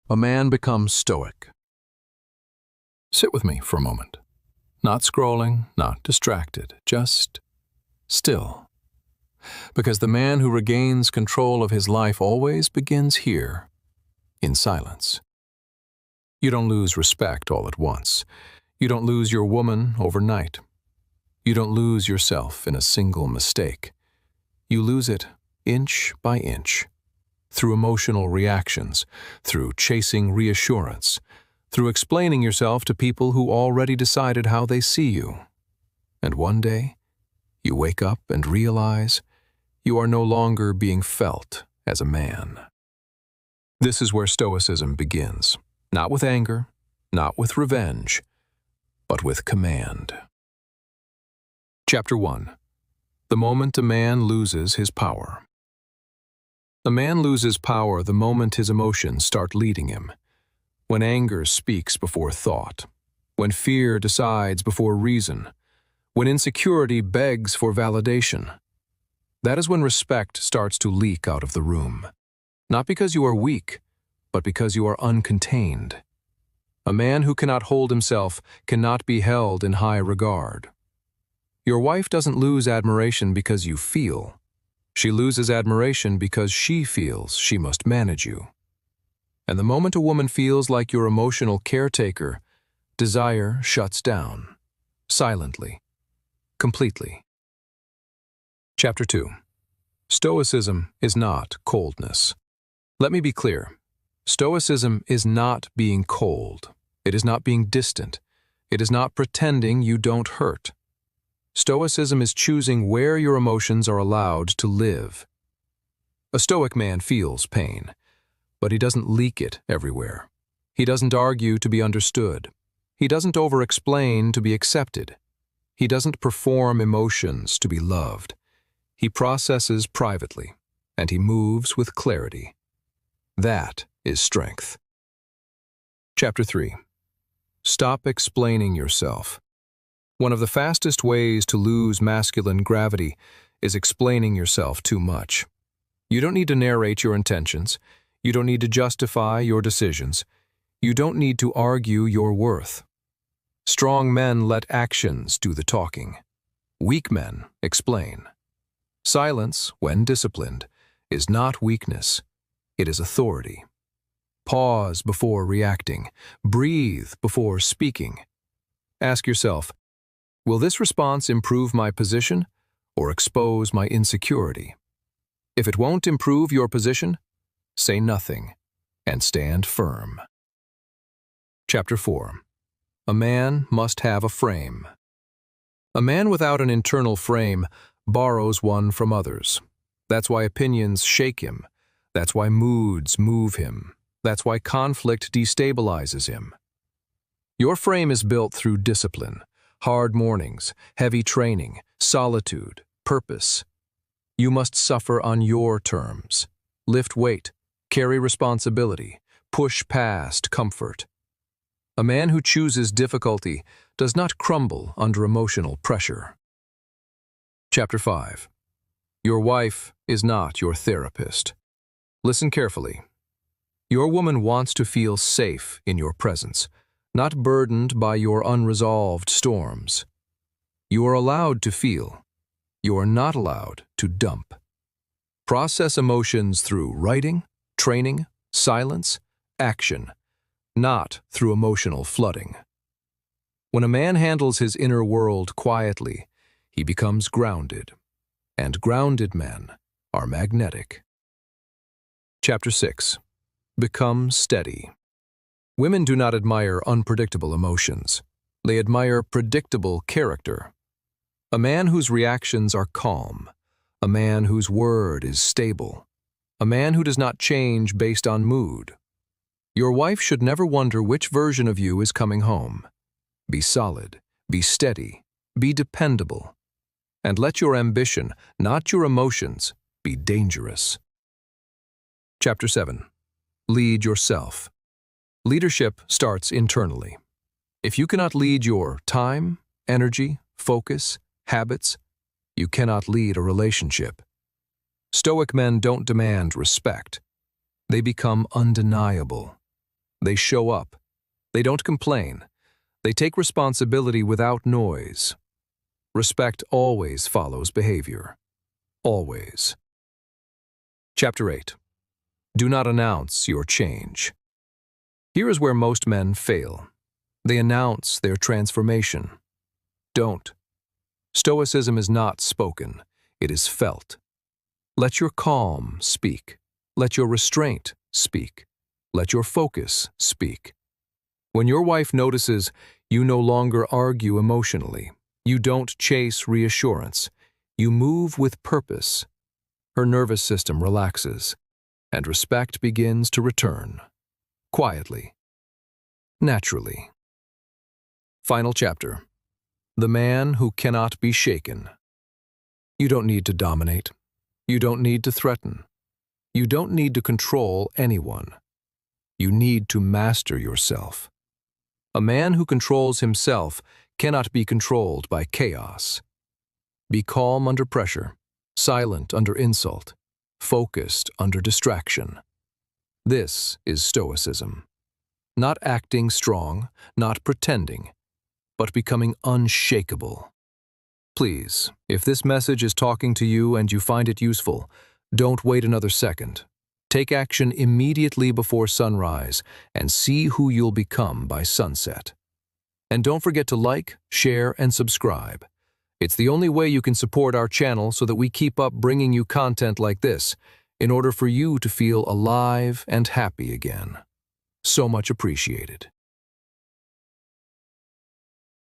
A man becomes stoic. Sit with me for a moment. Not scrolling, not distracted, just still. Because the man who regains control of his life always begins here, in silence. You don't lose respect all at once. You don't lose your woman overnight. You don't lose yourself in a single mistake. You lose it inch by inch, through emotional reactions, through chasing reassurance, through explaining yourself to people who already decided how they see you. And one day, you wake up and realize you are no longer being felt as a man. This is where Stoicism begins, not with anger, not with revenge, but with command. Chapter 1. The moment a man loses his power. A man loses power the moment his emotions start leading him, when anger speaks before thought, when fear decides before reason, when insecurity begs for validation. That is when respect starts to leak out of the room, not because you are weak, but because you are uncontained. A man who cannot hold himself cannot be held in high regard. Your wife doesn't lose admiration because you feel. She loses admiration because she feels she must manage you. And the moment a woman feels like your emotional caretaker, desire shuts down, silently, completely. Chapter 2. Stoicism is not coldness. Let me be clear. Stoicism is not being cold. It is not being distant. It is not pretending you don't hurt. Stoicism is choosing where your emotions are allowed to live. A stoic man feels pain, but he doesn't leak it everywhere. He doesn't argue to be understood. He doesn't over-explain to be accepted. He doesn't perform emotions to be loved. He processes privately, and he moves with clarity. That is strength. Chapter 3. Stop explaining yourself. One of the fastest ways to lose masculine gravity is explaining yourself too much. You don't need to narrate your intentions. You don't need to justify your decisions. You don't need to argue your worth. Strong men let actions do the talking. Weak men explain. Silence, when disciplined, is not weakness. It is authority. Pause before reacting. Breathe before speaking. Ask yourself, will this response improve my position or expose my insecurity? If it won't improve your position, say nothing and stand firm. Chapter 4. A man must have a frame. A man without an internal frame borrows one from others. That's why opinions shake him. That's why moods move him. That's why conflict destabilizes him. Your frame is built through discipline, hard mornings, heavy training, solitude, purpose. You must suffer on your terms. Lift weight, carry responsibility, push past comfort. A man who chooses difficulty does not crumble under emotional pressure. Chapter 5. Your wife is not your therapist. Listen carefully. Your woman wants to feel safe in your presence, not burdened by your unresolved storms. You are allowed to feel. You are not allowed to dump. Process emotions through writing, training, silence, action, not through emotional flooding. When a man handles his inner world quietly, he becomes grounded, and grounded men are magnetic. Chapter 6. Become steady. Women do not admire unpredictable emotions. They admire predictable character. A man whose reactions are calm, a man whose word is stable, a man who does not change based on mood. Your wife should never wonder which version of you is coming home. Be solid, be steady, be dependable, and let your ambition, not your emotions, be dangerous. Chapter 7. Lead yourself. Leadership starts internally. If you cannot lead your time, energy, focus, habits, you cannot lead a relationship. Stoic men don't demand respect. They become undeniable. They show up. They don't complain. They take responsibility without noise. Respect always follows behavior. Always. Chapter 8. Do not announce your change. Here is where most men fail. They announce their transformation. Don't. Stoicism is not spoken. It is felt. Let your calm speak. Let your restraint speak. Let your focus speak. When your wife notices you no longer argue emotionally, you don't chase reassurance, you move with purpose, her nervous system relaxes, and respect begins to return. Quietly. Naturally. Final chapter. The man who cannot be shaken. You don't need to dominate. You don't need to threaten. You don't need to control anyone. You need to master yourself. A man who controls himself cannot be controlled by chaos. Be calm under pressure, silent under insult, focused under distraction. This is Stoicism. Not acting strong, not pretending, but becoming unshakable. Please, if this message is talking to you and you find it useful, don't wait another second. Take action immediately before sunrise and see who you'll become by sunset. And don't forget to like, share, and subscribe. It's the only way you can support our channel so that we keep up bringing you content like this in order for you to feel alive and happy again. So much appreciated.